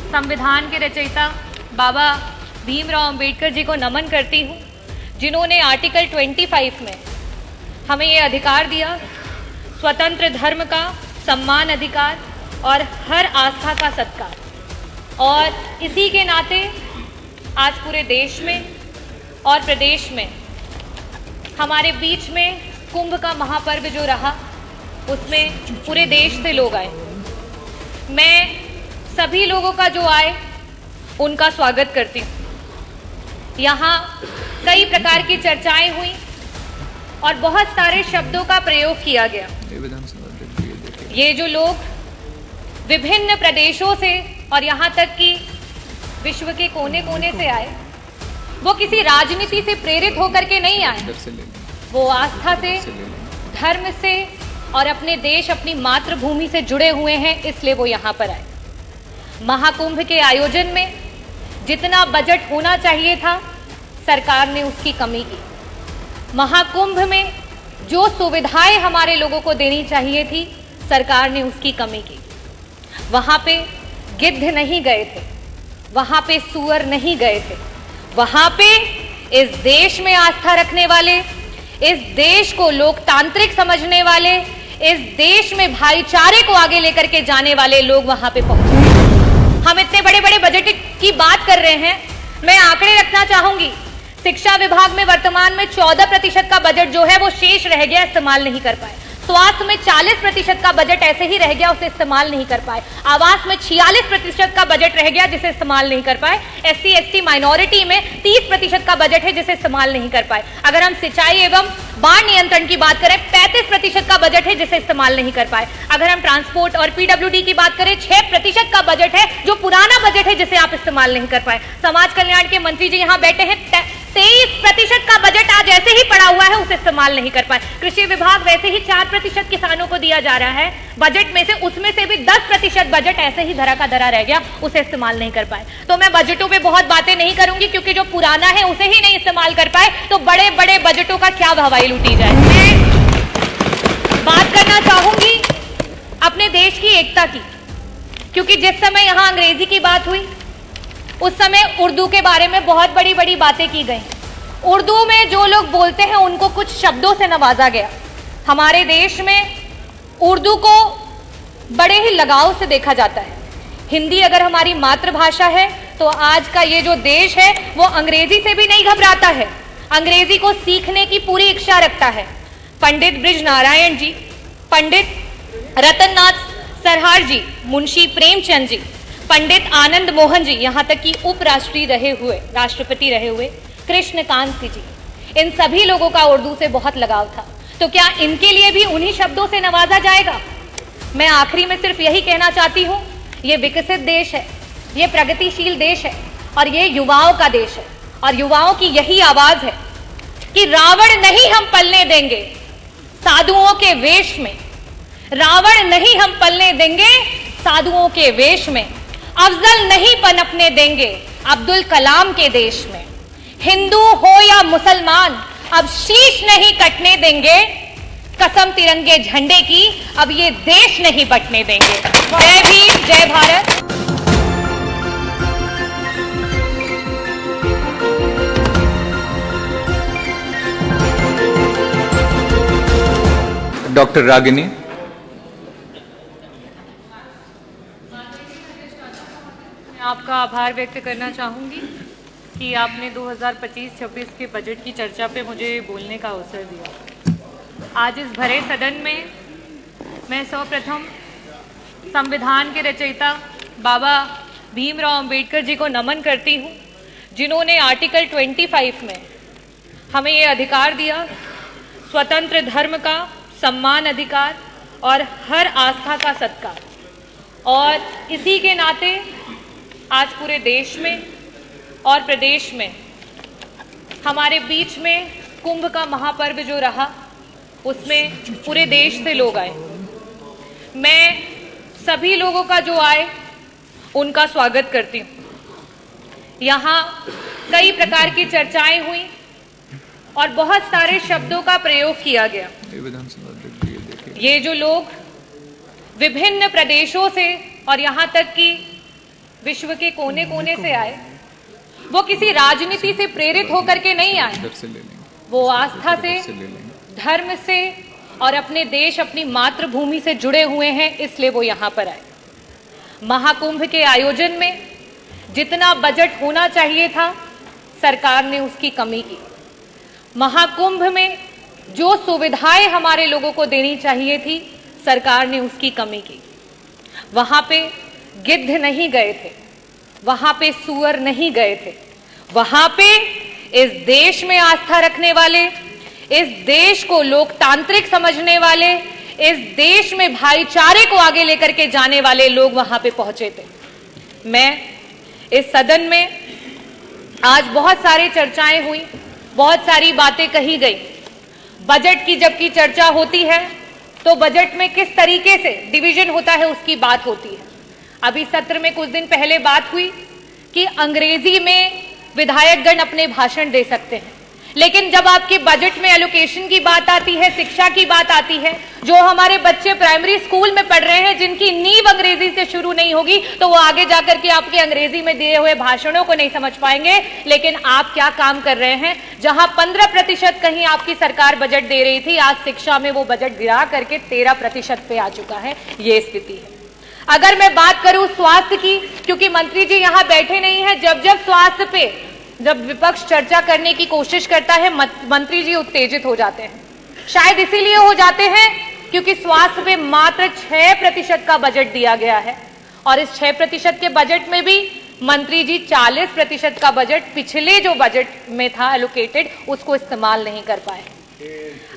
संविधान के रचयिता बाबा भीमराव अंबेडकर जी को नमन करती हूँ, जिन्होंने आर्टिकल 25 में हमें ये अधिकार दिया, स्वतंत्र धर्म का सम्मान अधिकार और हर आस्था का सत्कार। और इसी के नाते आज पूरे देश में और प्रदेश में हमारे बीच में कुंभ का महापर्व जो रहा, उसमें पूरे देश से लोग आए। मैं सभी लोगों का जो आए उनका स्वागत करती हूँ। यहाँ कई प्रकार की चर्चाएं हुई और बहुत सारे शब्दों का प्रयोग किया गया। ये जो लोग विभिन्न प्रदेशों से और यहाँ तक कि विश्व के कोने कोने से आए, वो किसी राजनीति से प्रेरित होकर के नहीं आए, वो आस्था से, धर्म से और अपने देश, अपनी मातृभूमि से जुड़े हुए हैं, इसलिए वो यहाँ पर आए। महाकुंभ के आयोजन में जितना बजट होना चाहिए था, सरकार ने उसकी कमी की। महाकुंभ में जो सुविधाएं हमारे लोगों को देनी चाहिए थी, सरकार ने उसकी कमी की। वहाँ पे गिद्ध नहीं गए थे, वहाँ पे सूअर नहीं गए थे, वहाँ पे इस देश में आस्था रखने वाले, इस देश को लोकतांत्रिक समझने वाले, इस देश में भाईचारे को आगे लेकर के जाने वाले लोग वहाँ पे पहुंचे। हम इतने बड़े बड़े बजट की बात कर रहे हैं, मैं आंकड़े रखना चाहूंगी। शिक्षा विभाग में वर्तमान में 14% का बजट जो है वो शेष रह गया, इस्तेमाल नहीं कर पाए। स्वास्थ्य में 40% का बजट ऐसे ही रह गया, उसे इस्तेमाल नहीं कर पाए। आवास में 46% का बजट रह गया, जिसे इस्तेमाल नहीं कर पाए। SC ST माइनॉरिटी में 30% का बजट है, जिसे इस्तेमाल नहीं कर पाए। अगर हम सिंचाई एवं बाढ़ नियंत्रण की बात करें, 35% का बजट है, जिसे इस्तेमाल नहीं कर पाए। अगर हम ट्रांसपोर्ट और PWD की बात करें, 6% का बजट है, जो पुराना बजट है, जिसे आप इस्तेमाल नहीं कर पाए। समाज कल्याण के मंत्री जी यहाँ बैठे हैं, 23% का बजट आज ऐसे ही पड़ा हुआ है, उसे इस्तेमाल नहीं कर पाए। कृषि विभाग वैसे ही 4% किसानों को दिया जा रहा है बजट में से, उसमें से भी 10% बजट ऐसे ही धरा का धरा रह गया, उसे इस्तेमाल नहीं कर पाए। तो मैं बजटों पे बहुत बातें नहीं करूंगी, क्योंकि जो पुराना है उसे ही नहीं इस्तेमाल कर पाए, तो बड़े बड़े बजटों का क्या भवाई लूटी जाए। मैं बात करना चाहूंगी अपने देश की एकता की, क्योंकि जिस समय यहां अंग्रेजी की बात हुई, उस समय उर्दू के बारे में बहुत बड़ी बड़ी बातें की गई। उर्दू में जो लोग बोलते हैं उनको कुछ शब्दों से नवाजा गया। हमारे देश में उर्दू को बड़े ही लगाव से देखा जाता है। हिंदी अगर हमारी मातृभाषा है, तो आज का ये जो देश है वो अंग्रेजी से भी नहीं घबराता है, अंग्रेजी को सीखने की पूरी इच्छा रखता है। पंडित ब्रिज नारायण जी, पंडित रतननाथ सरहार जी, मुंशी प्रेमचंद जी, पंडित आनंद मोहन जी, यहाँ तक कि उपराष्ट्रपति रहे हुए कृष्णकांत जी, इन सभी लोगों का उर्दू से बहुत लगाव था। तो क्या इनके लिए भी उन्हीं शब्दों से नवाजा जाएगा? मैं आखिरी में सिर्फ यही कहना चाहती हूँ, ये विकसित देश है, ये प्रगतिशील देश है और ये युवाओं का देश है, और युवाओं की यही आवाज है कि रावण नहीं हम पलने देंगे साधुओं के वेश में, रावण नहीं हम पलने देंगे साधुओं के वेश में, अफजल नहीं पनपने देंगे अब्दुल कलाम के देश में, हिंदू हो या मुसलमान अब शीश नहीं कटने देंगे, कसम तिरंगे झंडे की अब ये देश नहीं बंटने देंगे। जय भीम, जय भारत। डॉक्टर रागिनी। आपका आभार व्यक्त करना चाहूँगी कि आपने 2025-26 के बजट की चर्चा पे मुझे बोलने का अवसर दिया। आज इस भरे सदन में मैं सर्वप्रथम संविधान के रचयिता बाबा भीमराव अंबेडकर जी को नमन करती हूँ, जिन्होंने आर्टिकल 25 में हमें ये अधिकार दिया, स्वतंत्र धर्म का सम्मान अधिकार और हर आस्था का सत्कार। और इसी के नाते आज पूरे देश में और प्रदेश में हमारे बीच में कुंभ का महापर्व जो रहा, उसमें पूरे देश से लोग आए। मैं सभी लोगों का जो आए उनका स्वागत करती हूँ। यहाँ कई प्रकार की चर्चाएं हुई और बहुत सारे शब्दों का प्रयोग किया गया। ये जो लोग विभिन्न प्रदेशों से और यहाँ तक कि विश्व के कोने कोने से आए, वो किसी राजनीति से प्रेरित होकर के नहीं आए, वो आस्था से, धर्म से और अपने देश, अपनी मातृभूमि से जुड़े हुए हैं, इसलिए वो यहाँ पर आए। महाकुंभ के आयोजन में जितना बजट होना चाहिए था, सरकार ने उसकी कमी की। महाकुंभ में जो सुविधाएं हमारे लोगों को देनी चाहिए थी, सरकार ने उसकी कमी की। वहां पे गिद्ध नहीं गए थे, वहां पे सूअर नहीं गए थे, वहां पे इस देश में आस्था रखने वाले, इस देश को लोकतांत्रिक समझने वाले, इस देश में भाईचारे को आगे लेकर के जाने वाले लोग वहां पे पहुंचे थे। मैं इस सदन में आज बहुत सारी चर्चाएं हुई, बहुत सारी बातें कही गई। बजट की जबकि चर्चा होती है तो बजट में किस तरीके से डिवीजन होता है उसकी बात होती है। अभी सत्र में कुछ दिन पहले बात हुई कि अंग्रेजी में विधायकगण अपने भाषण दे सकते हैं, लेकिन जब आपके बजट में एलोकेशन की बात आती है, शिक्षा की बात आती है, जो हमारे बच्चे प्राइमरी स्कूल में पढ़ रहे हैं, जिनकी नींव अंग्रेजी से शुरू नहीं होगी, तो वो आगे जाकर के आपके अंग्रेजी में दिए हुए भाषणों को नहीं समझ पाएंगे। लेकिन आप क्या काम कर रहे हैं? जहां 15% कहीं आपकी सरकार बजट दे रही थी, आज शिक्षा में वो बजट गिरा करके 13% पे आ चुका है। ये स्थिति है। अगर मैं बात करूं स्वास्थ्य की, क्योंकि मंत्री जी यहां बैठे नहीं है, जब स्वास्थ्य पे जब विपक्ष चर्चा करने की कोशिश करता है, मंत्री जी उत्तेजित हो जाते हैं। शायद इसीलिए हो जाते हैं क्योंकि स्वास्थ्य पे मात्र 6% का बजट दिया गया है, और इस 6% के बजट में भी मंत्री जी 40% का बजट पिछले जो बजट में था एलोकेटेड, उसको इस्तेमाल नहीं कर पाए।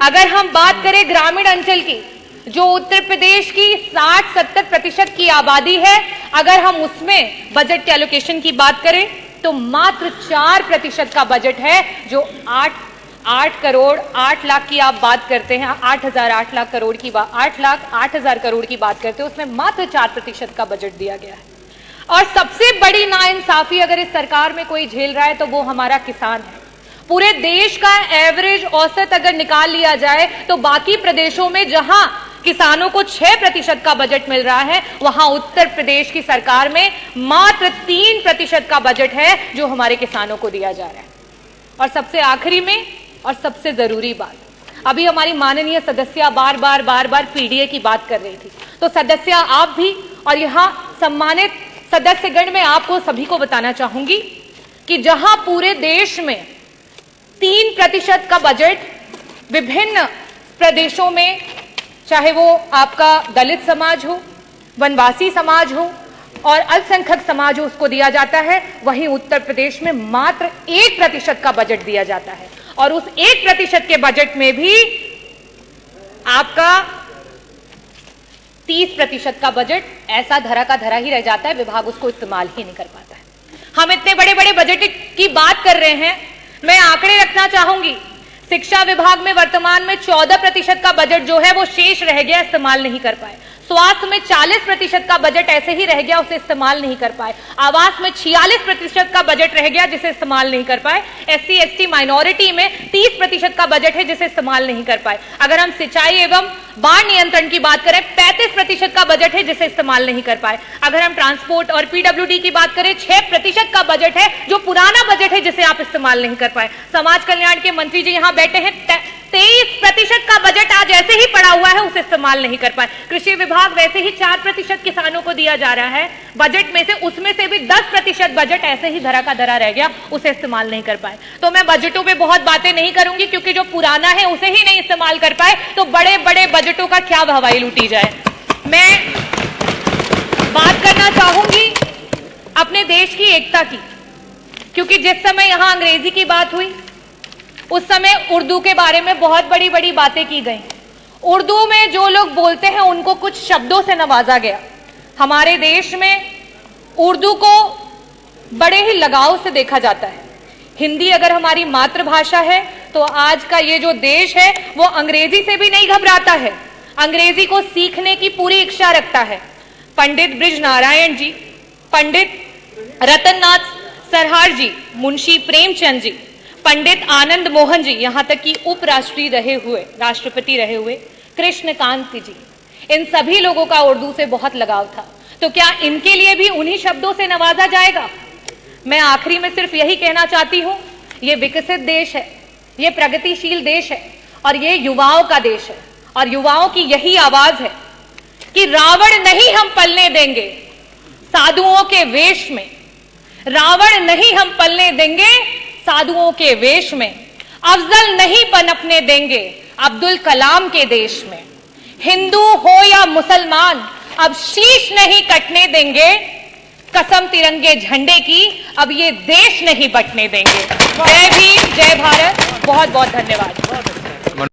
अगर हम बात करें ग्रामीण अंचल की, जो उत्तर प्रदेश की 60-70% की आबादी है, अगर हम उसमें बजट के एलोकेशन की बात करें तो मात्र 4% का बजट है, जो 8 करोड़ 8 लाख की आप बात करते हैं, 8 लाख करोड़ की बात, 8 लाख 8,000 करोड़ की बात करते हैं, उसमें मात्र 4% का बजट दिया गया है। और सबसे बड़ी नाइंसाफी अगर इस सरकार में कोई झेल रहा है तो वो हमारा किसान है। पूरे देश का एवरेज औसत अगर निकाल लिया जाए तो बाकी प्रदेशों में जहां किसानों को 6% का बजट मिल रहा है, वहां उत्तर प्रदेश की सरकार में मात्र 3% का बजट है जो हमारे किसानों को दिया जा रहा है। और सबसे आखिरी में और सबसे जरूरी बात, अभी हमारी माननीय सदस्य बार बार पीडीए की बात कर रही थी, तो सदस्य आप भी और यहां सम्मानित सदस्यगण, में आपको सभी को बताना चाहूंगी कि जहां पूरे देश में 3% का बजट विभिन्न प्रदेशों में, चाहे वो आपका दलित समाज हो, वनवासी समाज हो और अल्पसंख्यक समाज हो, उसको दिया जाता है, वहीं उत्तर प्रदेश में मात्र 1% का बजट दिया जाता है। और उस 1% के बजट में भी आपका 30% का बजट ऐसा धरा का धरा ही रह जाता है, विभाग उसको इस्तेमाल ही नहीं कर पाता है। हम इतने बड़े बड़े बजट की बात कर रहे हैं, मैं आंकड़े रखना चाहूंगी। शिक्षा विभाग में वर्तमान में 14% का बजट जो है वो शेष रह गया, इस्तेमाल नहीं कर पाए। स्वास्थ्य में 40% का बजट ऐसे ही रह गया, उसे इस्तेमाल नहीं कर पाए। आवास में 46% का बजट रह गया, जिसे इस्तेमाल नहीं कर पाए। SC ST माइनॉरिटी में 30% का बजट है, जिसे इस्तेमाल नहीं कर पाए। अगर हम सिंचाई एवं बाढ़ नियंत्रण की बात करें, 35% का बजट है, जिसे इस्तेमाल नहीं कर पाए। अगर हम ट्रांसपोर्ट और PWD की बात करें, 6% का बजट है, जो पुराना बजट है, जिसे आप इस्तेमाल नहीं कर पाए। समाज कल्याण के मंत्री जी यहाँ बैठे हैं, 23% का बजट आज ऐसे ही पड़ा हुआ है, उसे इस्तेमाल नहीं कर पाए। कृषि विभाग वैसे ही 4% किसानों को दिया जा रहा है बजट में से, उसमें से भी 10% बजट ऐसे ही धरा का धरा रह गया, उसे इस्तेमाल नहीं कर पाए। तो मैं बजटों पे बहुत बातें नहीं करूंगी, क्योंकि जो पुराना है उसे ही नहीं इस्तेमाल कर पाए, तो बड़े बड़े बजटों का क्या भवाई लूटी जाए। मैं बात करना चाहूंगी अपने देश की एकता की, क्योंकि जिस समय यहां अंग्रेजी की बात हुई, उस समय उर्दू के बारे में बहुत बड़ी बड़ी बातें की गई। उर्दू में जो लोग बोलते हैं उनको कुछ शब्दों से नवाजा गया। हमारे देश में उर्दू को बड़े ही लगाव से देखा जाता है। हिंदी अगर हमारी मातृभाषा है, तो आज का ये जो देश है वो अंग्रेजी से भी नहीं घबराता है, अंग्रेजी को सीखने की पूरी इच्छा रखता है। पंडित ब्रिज नारायण जी, पंडित रतननाथ सरहार जी, मुंशी प्रेमचंद जी, पंडित आनंद मोहन जी, यहां तक कि उपराष्ट्रपति रहे हुए कृष्णकांत जी, इन सभी लोगों का उर्दू से बहुत लगाव था। तो क्या इनके लिए भी उन्हीं शब्दों से नवाजा जाएगा? मैं आखिरी में सिर्फ यही कहना चाहती हूं, ये विकसित देश है, ये प्रगतिशील देश है और ये युवाओं का देश है और युवाओं की यही आवाज है कि रावण नहीं हम पलने देंगे साधुओं के वेश में, रावण नहीं हम पलने देंगे साधुओं के वेश में, अफजल नहीं पनपने देंगे अब्दुल कलाम के देश में, हिंदू हो या मुसलमान अब शीश नहीं कटने देंगे, कसम तिरंगे झंडे की अब ये देश नहीं बटने देंगे। जय भीम, जय भारत, बहुत बहुत धन्यवाद।